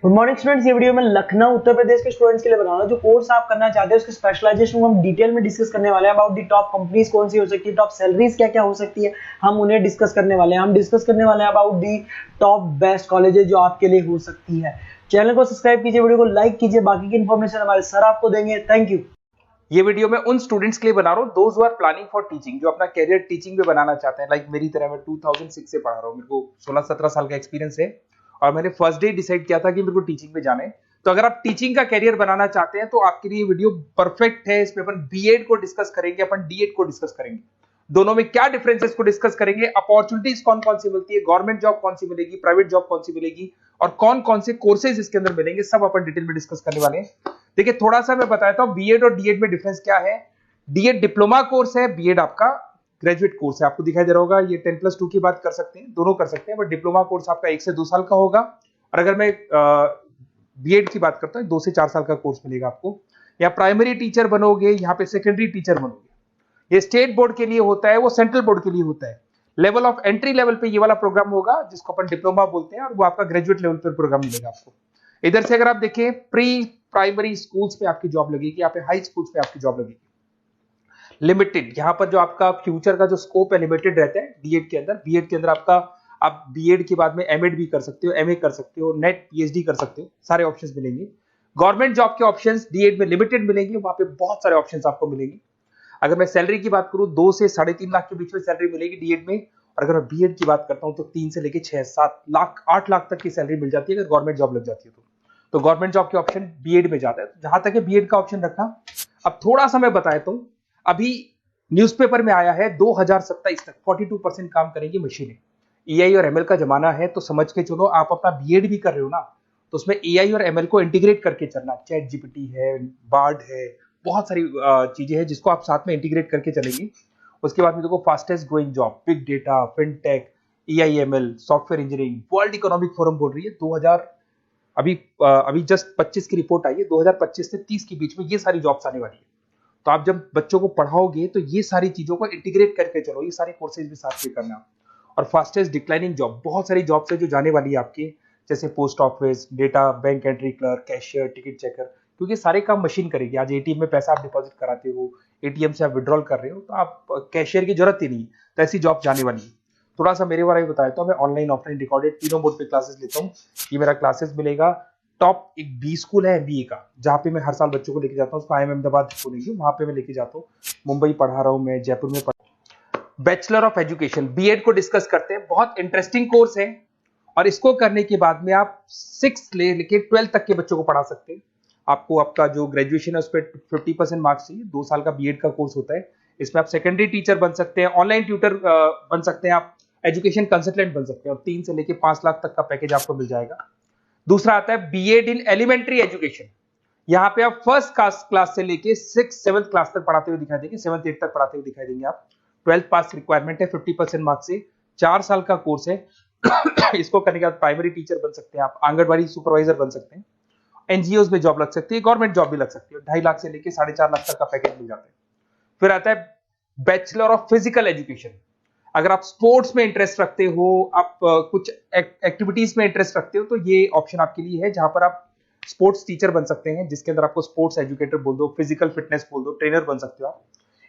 Good morning students. ये video मैं लखनऊ उत्तर प्रदेश के स्टूडेंट्स के लिए बना रहा हूँ। जो कोर्स आप करना चाहते हैं उसके स्पेशलाइजेशन को हम डिटेल में डिस्कस करने वाले हैं। अबाउट दी टॉप कंपनीज कौन सी हो सकती है, टॉप सैलरीज क्या क्या हो सकती है, हम उन्हें डिस्कस करने वाले हैं। हम डिस्कस करने वाले हैं about the top best colleges जो आपके लिए हो सकती है। चैनल को सब्सक्राइब कीजिए, वीडियो को लाइक कीजिए। बाकी की इन्फॉर्मेशन हमारे सर आपको देंगे। Thank you. ये वीडियो मैं उन स्टूडेंट्स के लिए बना रहा हूँ those who are planning for teaching, जो अपना कैरियर टीचिंग में बनाना चाहते हैं। लाइक मेरी तरह मैं 2006 से पढ़ा रहा हूँ, मेरे को 16-17 साल का एक्सपीरियंस है और मैंने फर्स्ट डे डिसाइड किया था कि मेरे को टीचिंग में जाना है। तो अगर आप टीचिंग का कैरियर बनाना चाहते हैं तो आपके लिए वीडियो परफेक्ट है। इसमें अपन बीएड को डिस्कस करेंगे, अपन डीएड को डिस्कस करेंगे, दोनों में क्या डिफरेंसेस को डिस्कस करेंगे, अपॉर्चुनिटीज कौन कौन सी मिलती है, गवर्नमेंट जॉब कौन सी मिलेगी, प्राइवेट जॉब कौन सी मिलेगी और कौन कौन से कोर्सेज इसके अंदर मिलेंगे, सब अपन डिटेल में डिस्कस करने वाले हैं। देखिए थोड़ा सा मैं बताता हूं बीएड और डीएड में डिफरेंस क्या है। डीएड डिप्लोमा कोर्स है, बीएड आपका ग्रेजुएट कोर्स है। आपको दिखाई दे रहा होगा ये 10+2 की बात कर सकते हैं, दोनों कर सकते हैं, बट डिप्लोमा कोर्स आपका 1 से 2 साल का होगा और अगर मैं बीएड की बात करता हूं 2 से 4 साल का कोर्स मिलेगा आपको। या प्राइमरी टीचर बनोगे, यहाँ पे सेकेंडरी टीचर बनोगे। ये स्टेट बोर्ड के लिए होता है, वो सेंट्रल बोर्ड के लिए होता है। लेवल ऑफ एंट्री लेवल पे ये वाला प्रोग्राम होगा जिसको अपन डिप्लोमा बोलते हैं और वो आपका ग्रेजुएट लेवल पर प्रोग्राम मिलेगा आपको। इधर से अगर आप देखें प्री प्राइमरी स्कूल्स पे आपकी जॉब लगेगी, यहाँ पे हाई स्कूल्स पे आपकी जॉब लगेगी। लिमिटेड, यहाँ पर जो आपका फ्यूचर का जो स्कोप है लिमिटेड रहता है डीएड के अंदर। बीएड के अंदर आपका आप बीएड के बाद में एमएड भी कर सकते हो, एमए कर सकते हो, नेट पीएचडी कर सकते हो, सारे ऑप्शंस मिलेंगे। गवर्नमेंट जॉब के ऑप्शंस डीएड में लिमिटेड मिलेंगे, वहां पे बहुत सारे ऑप्शंस आपको मिलेंगे। अगर मैं सैलरी की बात करूं 2 से 3.5 लाख के बीच में सैलरी मिलेगी डीएड में, और अगर मैं बीएड की बात करता हूं तो 3 से लेके 6-7 लाख 8 लाख तक की सैलरी मिल जाती है अगर गवर्नमेंट जॉब लग जाती है तो गवर्नमेंट जॉब के ऑप्शन बीएड में जाता है। तो जहां तक है बीएड का ऑप्शन रखना। अब थोड़ा सा मैं बताया तो अभी न्यूज़पेपर में आया है 2027 तक 42% काम करेंगी मशीनें। एआई और एमएल का जमाना है, तो समझ के चलो आप अपना बीएड भी कर रहे हो ना, तो उसमें एआई और एमएल को इंटीग्रेट करके चलना। चैट जीपीटी है, बार्ड है, बहुत सारी चीजें हैं जिसको आप साथ में इंटीग्रेट करके चलेंगे। उसके बाद में देखो fastest growing job big data, fintech, AIML, software engineering. World economic forum बोल रही है 2000 अभी जस्ट 25 की रिपोर्ट आई है, 2025 से 30 के बीच में ये सारी जॉब्स आने वाली है। तो आप जब बच्चों को पढ़ाओगे तो ये सारी चीजों को इंटीग्रेट करके चलो, ये सारे कोर्सेज भी साथ में करना। और फास्टेस्ट डिक्लाइनिंग जॉब, बहुत सारी जॉब्स है जो जाने वाली है आपकी, जैसे post office, data, bank entry clerk, cashier, ticket checker, क्योंकि सारे काम मशीन करेगी। आज एटीएम में पैसा आप डिपॉजिट कराते हो, एटीएम से आप विड्रॉल कर रहे हो, तो आप कैशियर की जरूरत ही नहीं, तो ऐसी जॉब जाने वाली है। थोड़ा सा मेरे बारे में बताया तो मैं ऑनलाइन ऑफलाइन रिकॉर्डेड तीनों मोड पे क्लासेस लेता हूँ। ये मेरा क्लासेस मिलेगा टॉप एक बी स्कूल है एमबीए का, जहाँ पे मैं हर साल बच्चों को लेके जाता हूँ। उसको आईएम अहमदाबाद बोलेंगे, वहां पे मैं लेके जाता हूँ। मुंबई पढ़ा रहा हूँ मैं, जयपुर में बैचलर ऑफ एजुकेशन बीएड को डिस्कस करते हैं। बहुत इंटरेस्टिंग कोर्स है और इसको करने के बाद में आप 6 लेके 12 तक के बच्चों को पढ़ा सकते हैं। आपको आपका जो ग्रेजुएशन है उस पर 50% मार्क्स चाहिए। 2 साल का बीएड का कोर्स होता है। इसमें आप सेकेंडरी टीचर बन सकते हैं, ऑनलाइन ट्यूटर बन सकते हैं, आप एजुकेशन कंसल्टेंट बन सकते हैं और 3 से लेके 5 लाख तक का पैकेज आपको मिल जाएगा। दूसरा आता है बीएड इन एलिमेंट्री एजुकेशन। यहाँ पे आप फर्स्ट क्लास से लेके 6-7 क्लास तक पढ़ाते हुए दिखाई देंगे, 7-8 तक पढ़ाते हुए दिखाई देंगे आप। 12th पास रिक्वायरमेंट है, 50% मार्क्स से, 4 साल का कोर्स है। इसको करने के बाद प्राइमरी टीचर बन सकते हैं आप, आंगनबाड़ी सुपरवाइजर बन सकते हैं, एनजीओ में जॉब लग सकती है, गवर्नमेंट जॉब भी लग सकती है। 2.5 लाख से लेके 4.5 लाख तक का पैकेज मिल जाता है। फिर आता है बैचलर ऑफ फिजिकल एजुकेशन। अगर आप स्पोर्ट्स में इंटरेस्ट रखते हो, आप कुछ एक्टिविटीज में इंटरेस्ट रखते हो, तो ये ऑप्शन आपके लिए है, जहां पर आप स्पोर्ट्स टीचर बन सकते हैं, जिसके अंदर आपको स्पोर्ट्स एजुकेटर बोल दो, फिजिकल फिटनेस बोल दो, ट्रेनर बन सकते हो आप।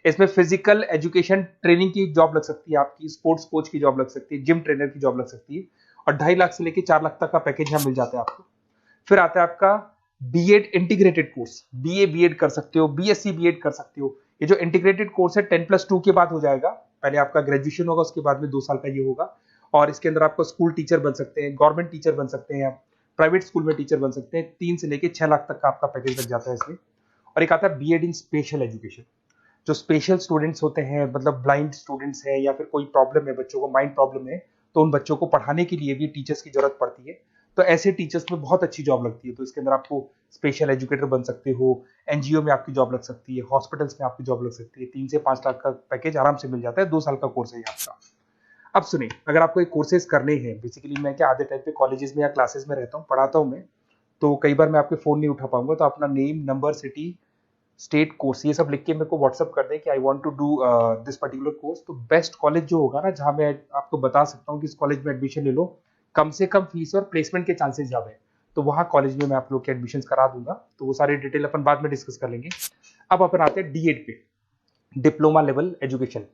इसमें फिजिकल एजुकेशन ट्रेनिंग की जॉब लग सकती है आपकी, स्पोर्ट्स कोच की जॉब लग सकती है, जिम ट्रेनर की जॉब लग सकती है और 2.5 लाख से लेकर 4 लाख तक का पैकेज यहाँ मिल जाता है आपको। फिर आता है आपका BEd integrated course, BA BEd कर सकते हो, बीएससी बीएड कर सकते हो। ये जो इंटीग्रेटेड कोर्स है 10+2 के बाद हो जाएगा। पहले आपका ग्रेजुएशन होगा, उसके बाद में 2 साल का ये होगा और इसके अंदर आपको स्कूल टीचर बन सकते हैं, गवर्नमेंट टीचर बन सकते हैं, आप प्राइवेट स्कूल में टीचर बन सकते हैं। 3 से लेकर 6 लाख तक का आपका पैकेज लग जाता है इसमें। और एक आता है बीएड इन स्पेशल एजुकेशन। जो स्पेशल स्टूडेंट्स होते हैं, मतलब ब्लाइंड स्टूडेंट्स हैं या फिर कोई प्रॉब्लम है, बच्चों को माइंड प्रॉब्लम है, तो उन बच्चों को पढ़ाने के लिए भी टीचर्स की जरूरत पड़ती है। तो ऐसे टीचर्स में बहुत अच्छी जॉब लगती है। तो इसके अंदर आपको स्पेशल एजुकेटर बन सकते हो, एनजीओ में आपकी जॉब लग सकती है, हॉस्पिटल्स में आपकी जॉब लग सकती है। 3 से 5 लाख का पैकेज आराम से मिल जाता है। 2 साल का कोर्स है ये आपका। अब सुनिए, अगर आपको एक कोर्सेज करने हैं, बेसिकली मैं क्या आधे टाइम पे कॉलेजेस में या क्लासेस में रहता हूँ, पढ़ाता हूँ मैं, तो कई बार मैं आपके फोन नहीं उठा पाऊंगा, तो अपना name, number, city, state, course, ये सब लिख के मेरे को व्हाट्सअप कर दें कि I want to do this particular course. तो बेस्ट कॉलेज जो होगा ना, जहां मैं आपको बता सकता हूँ कि इस कॉलेज में एडमिशन ले लो, कम से कम फीस और प्लेसमेंट के चांसेस ज्यादा है। तो वहाँ कॉलेज में मैं आप लोग के एडमिशन करा दूंगा, तो वो सारी डिटेल अपन बाद में डिस्कस कर लेंगे। अब अपन आते हैं D.Ed पे, डिप्लोमा लेवल एजुकेशन।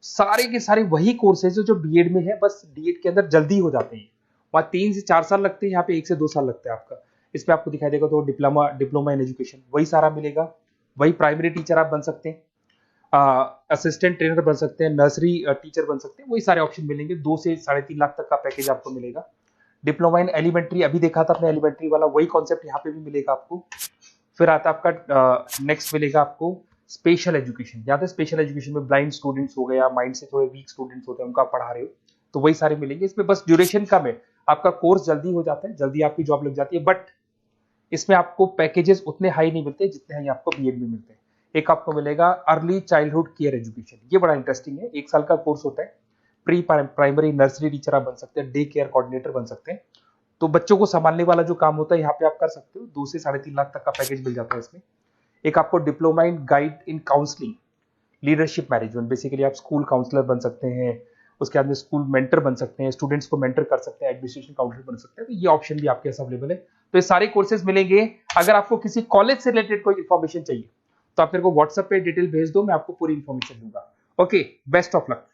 सारे के सारे वही कोर्सेज जो B.Ed में है, बस D.Ed के अंदर जल्दी हो जाते हैं। वहाँ 3 से 4 साल लगते हैं, यहाँ पे 1 से 2 साल लगता है आपका। इसमें आपको दिखाई देगा तो डिप्लोमा इन एजुकेशन वही सारा मिलेगा। वही प्राइमरी टीचर आप बन सकते हैं, असिस्टेंट ट्रेनर बन सकते हैं, नर्सरी टीचर बन सकते हैं, वही सारे ऑप्शन मिलेंगे। 2 से 3.5 लाख तक का पैकेज आपको मिलेगा। डिप्लोमा इन एलिमेंट्री अभी देखा था अपने एलिमेंट्री वाला, वही कॉन्सेप्ट यहाँ पे भी मिलेगा आपको। फिर आता है आपका नेक्स्ट मिलेगा आपको स्पेशल एजुकेशन। यहाँ पे स्पेशल एजुकेशन में ब्लाइंड स्टूडेंट्स हो गए या माइंड से थोड़े वीक स्टूडेंट्स होते हैं, उनको आप पढ़ा रहे हो, तो वही सारे मिलेंगे। इसमें बस ड्यूरेशन कम है, आपका कोर्स जल्दी हो जाता है, जल्दी आपकी जॉब लग जाती है, बट इसमें आपको पैकेजेस उतने हाई नहीं मिलते जितने हैं आपको B.Ed में मिलते हैं। एक आपको मिलेगा अर्ली चाइल्डहुड केयर एजुकेशन, ये बड़ा इंटरेस्टिंग है। 1 साल का कोर्स होता है। प्री प्राइमरी नर्सरी टीचर आप बन सकते हैं, डे केयर कोऑर्डिनेटर बन सकते हैं, तो बच्चों को संभालने वाला जो काम होता है यहाँ पे आप कर सकते हो। 2 से 3.5 लाख तक का पैकेज मिल जाता है इसमें। एक आपको diploma in guide in counselling leadership management, basically आप स्कूल काउंसलर बन सकते हैं, उसके बाद में स्कूल मेंटर बन सकते हैं, स्टूडेंट्स को मेंटर कर सकते हैं, एडमिनिस्ट्रेशन काउंसलर बन सकते हैं, तो ये ऑप्शन भी आपके पास अवेलेबल है। तो ये सारे कोर्सेज मिलेंगे। अगर आपको किसी कॉलेज से रिलेटेड कोई इन्फॉर्मेशन चाहिए तो आप मेरे को व्हाट्सएप पे डिटेल भेज दो, मैं आपको पूरी इन्फॉर्मेशन दूंगा। Okay, best of luck.